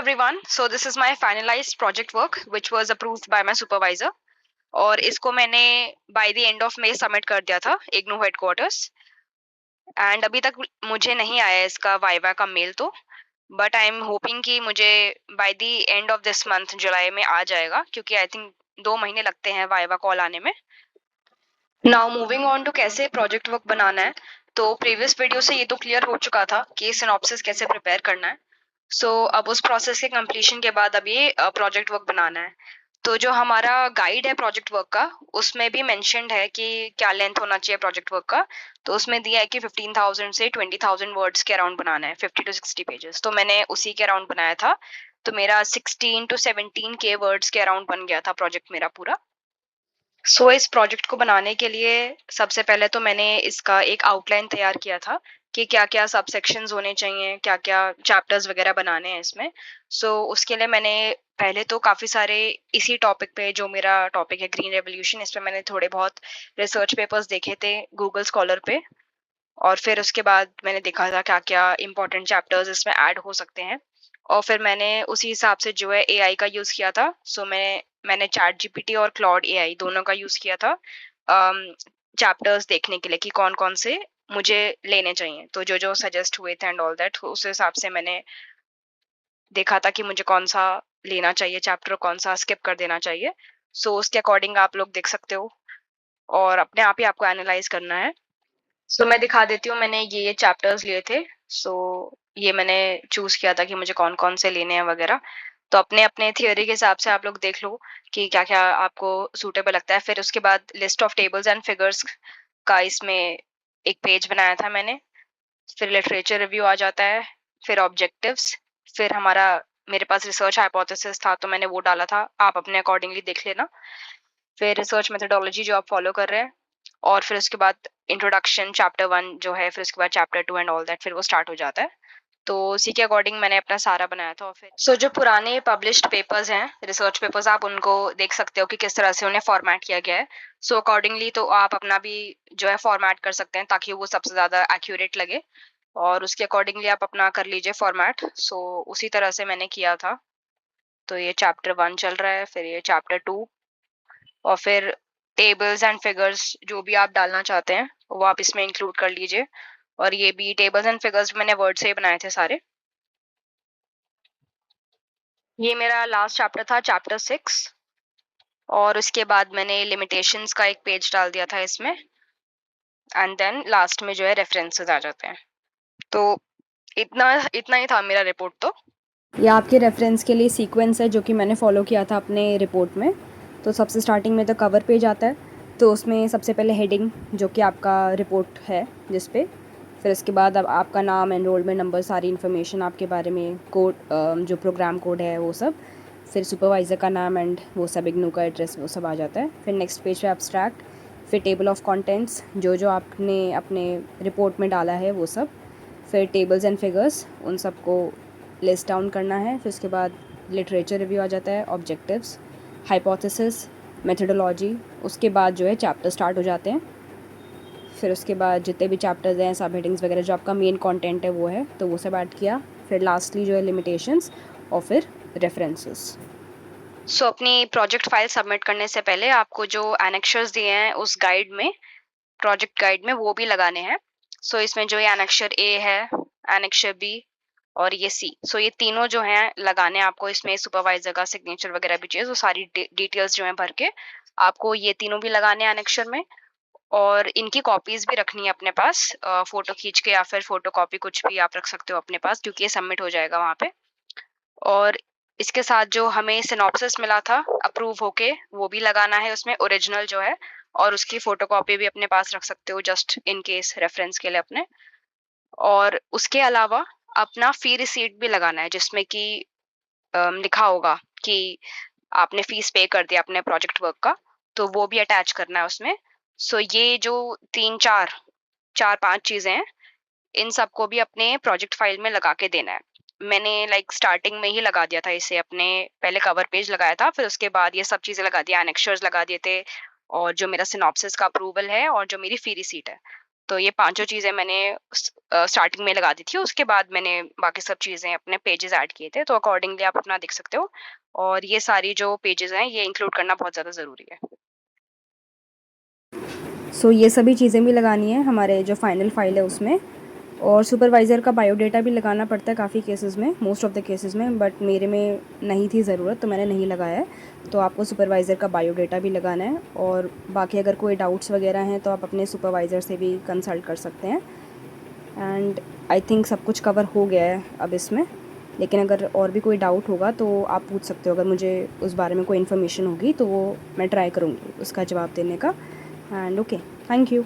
everyone. So this is my finalized project work which was approved by my supervisor और इसको मैंने by the end of May submit कर दिया था IGNOU headquarters and अभी तक मुझे नहीं आया इसका वाइवा का मेल तो बट आई एम होपिंग कि मुझे by the end of this month जुलाई में आ जाएगा क्योंकि आई थिंक 2 महीने लगते हैं वाइवा कॉल आने में। नाउ मूविंग ऑन टू कैसे प्रोजेक्ट वर्क बनाना है, तो प्रीवियस वीडियो से ये तो क्लियर हो चुका था कि सिनॉप्सिस कैसे प्रिपेयर करना है। अब उस प्रोसेस के कंप्लीशन के बाद अब ये प्रोजेक्ट वर्क बनाना है। तो जो हमारा गाइड है प्रोजेक्ट वर्क का, उसमें भी मेंशन्ड है कि क्या लेंथ होना चाहिए प्रोजेक्ट वर्क का। तो उसमें दिया है कि 15,000 से 20,000 वर्ड्स के अराउंड बनाना है, 50 टू 60 पेजेस। तो मैंने उसी के अराउंड बनाया था। तो मेरा 16 टू 17 के वर्ड्स के अराउंड बन गया था प्रोजेक्ट मेरा पूरा। इस प्रोजेक्ट को बनाने के लिए सबसे पहले तो मैंने इसका एक आउटलाइन तैयार किया था कि क्या-क्या सब सेक्शंस होने चाहिए, क्या-क्या चैप्टर्स वगैरह बनाने हैं इसमें। उसके लिए मैंने पहले तो काफ़ी सारे इसी टॉपिक पे, जो मेरा टॉपिक है ग्रीन रेवोल्यूशन, इस पे मैंने थोड़े बहुत रिसर्च पेपर्स देखे थे गूगल स्कॉलर पे और फिर उसके बाद मैंने देखा था क्या-क्या इम्पोर्टेंट चैप्टर्स इसमें ऐड हो सकते हैं और फिर मैंने उसी हिसाब से जो है एआई का यूज़ किया था। मैंने चैट जीपीटी और क्लॉड एआई दोनों का यूज़ किया था चैप्टर्स देखने के लिए कि कौन-कौन से मुझे लेने चाहिए। तो जो-जो सजेस्ट हुए थे एंड ऑल दैट, उस हिसाब से मैंने देखा था कि मुझे कौन-सा लेना चाहिए चैप्टर, कौन-सा स्किप कर देना चाहिए। उसके अकॉर्डिंग आप लोग देख सकते हो और अपने आप ही आपको एनालाइज़ करना है। मैं दिखा देती हूँ, मैंने ये चैप्टर्स लिए थे। ये मैंने चूज़ किया था कि मुझे कौन-कौन से लेने हैं वगैरह। तो अपने-अपने थियरी के हिसाब से आप लोग देख लो कि क्या-क्या आपको सूटेबल लगता है। फिर उसके बाद list of tables and figures का इसमें एक पेज बनाया था मैंने। फिर लिटरेचर रिव्यू आ जाता है, फिर ऑब्जेक्टिव्स, फिर मेरे पास रिसर्च हाइपोथेसिस था तो मैंने वो डाला था, आप अपने अकॉर्डिंगली देख लेना। फिर रिसर्च मेथोडोलॉजी जो आप फॉलो कर रहे हैं और फिर उसके बाद इंट्रोडक्शन चैप्टर 1 जो है, फिर उसके बाद चैप्टर 2 एंड ऑल दैट, फिर वो स्टार्ट हो जाता है। तो उसी के अकॉर्डिंग मैंने अपना सारा बनाया था। और फिर जो पुराने पब्लिश्ड पेपर्स हैं, रिसर्च पेपर्स, आप उनको देख सकते हो कि किस तरह से उन्हें फॉर्मेट किया गया है। अकॉर्डिंगली तो आप अपना भी जो है फॉर्मेट कर सकते हैं ताकि वो सबसे ज़्यादा एक्यूरेट लगे और उसके अकॉर्डिंगली आप अपना कर लीजिए फॉर्मेट। उसी तरह से मैंने किया था। तो ये चैप्टर 1 चल रहा है, फिर ये चैप्टर 2 और फिर टेबल्स एंड फिगर्स जो भी आप डालना चाहते हैं वो आप इसमें इंक्लूड कर लीजिए। और ये भी टेबल्स एंड फिगर्स मैंने वर्ड से ही बनाए थे सारे। ये मेरा लास्ट चैप्टर था, चैप्टर 6। और उसके बाद मैंने लिमिटेशंस का एक पेज डाल दिया था इसमें एंड देन लास्ट में जो है रेफरेंसेस आ जाते हैं। तो इतना इतना ही था मेरा रिपोर्ट। तो ये आपके रेफरेंस के लिए सीक्वेंस है जो कि मैंने फॉलो किया था अपने रिपोर्ट में। तो सबसे स्टार्टिंग में तो कवर पेज आता है, तो उसमें सबसे पहले हेडिंग जो कि आपका रिपोर्ट है जिस पे, फिर उसके बाद अब आपका नाम, एनरोलमेंट नंबर, सारी इन्फॉर्मेशन आपके बारे में, कोड, जो प्रोग्राम कोड है वो सब, फिर सुपरवाइज़र का नाम एंड वो सब, इग्नू का एड्रेस, वो सब आ जाता है। फिर नेक्स्ट पेज पे एब्स्ट्रैक्ट, फिर टेबल ऑफ कंटेंट्स जो जो आपने अपने रिपोर्ट में डाला है वो सब, फिर टेबल्स एंड फिगर्स, उन सबको लिस्ट डाउन करना है। फिर उसके बाद लिटरेचर रिव्यू आ जाता है, ऑब्जेक्टिव्स, हाइपोथेसिस, मेथोडोलॉजी, उसके बाद जो है चैप्टर स्टार्ट हो जाते हैं। फिर उसके बाद जितने भी चैप्टर्स हैं, सब हेडिंग्स वगैरह, जो आपका मेन कंटेंट है वो है, तो वो सब ऐड किया। फिर लास्टली जो है लिमिटेशंस और फिर रेफरेंसेस। अपनी प्रोजेक्ट फाइल सबमिट करने से पहले आपको जो एनेक्शर्स दिए हैं उस गाइड में, प्रोजेक्ट गाइड में, वो भी लगाने हैं। इसमें जो ये एनेक्शर ए है, एनेक्शर बी और ये सी, ये तीनों जो हैं लगाने हैं आपको। इसमें सुपरवाइजर का सिग्नेचर वगैरह भी चाहिए, सारी डिटेल्स जो हैं भर के आपको ये तीनों भी लगाने हैं एनेक्शर में। और इनकी कॉपीज भी रखनी है अपने पास, फोटो खींच के या फिर फोटो कॉपी, कुछ भी आप रख सकते हो अपने पास क्योंकि ये सबमिट हो जाएगा वहाँ पे। और इसके साथ जो हमें सिनॉप्सिस मिला था अप्रूव होके, वो भी लगाना है उसमें, ओरिजिनल जो है, और उसकी फोटोकॉपी भी अपने पास रख सकते हो जस्ट इन केस, रेफरेंस के लिए अपने। और उसके अलावा अपना फी रिसीट भी लगाना है जिसमें कि लिखा होगा कि आपने फीस पे कर दिया अपने प्रोजेक्ट वर्क का, तो वो भी अटैच करना है उसमें। ये जो 3-4-5 चीजें हैं, इन सबको भी अपने प्रोजेक्ट फाइल में लगा के देना है। मैंने स्टार्टिंग में ही लगा दिया था इसे, अपने पहले कवर पेज लगाया था, फिर उसके बाद ये सब चीजें लगा दिया, एनेक्शर्स लगा दिए थे और जो मेरा सिनॉप्सिस का अप्रूवल है और जो मेरी फी रिसीट है। तो ये पांचों चीज़ें मैंने स्टार्टिंग में लगा दी थी, उसके बाद मैंने बाकी सब चीज़ें अपने पेजेस ऐड किए थे, तो अकॉर्डिंगली आप अपना देख सकते हो। और ये सारी जो पेजेस हैं ये इंक्लूड करना बहुत ज़्यादा ज़रूरी है। सो ये सभी चीज़ें भी लगानी है हमारे जो फाइनल फाइल है उसमें। और सुपरवाइज़र का बायोडाटा भी लगाना पड़ता है काफ़ी केसेस में, मोस्ट ऑफ़ द केसेस में, बट मेरे में नहीं थी ज़रूरत तो मैंने नहीं लगाया है। तो आपको सुपरवाइज़र का बायोडाटा भी लगाना है, और बाकी अगर कोई डाउट्स वगैरह हैं तो आप अपने सुपरवाइज़र से भी कंसल्ट कर सकते हैं। एंड आई थिंक सब कुछ कवर हो गया है अब इसमें, लेकिन अगर और भी कोई डाउट होगा तो आप पूछ सकते हो। अगर मुझे उस बारे में कोई इन्फॉर्मेशन होगी तो वो मैं ट्राई करूँगी उसका जवाब देने का। And okay, thank you.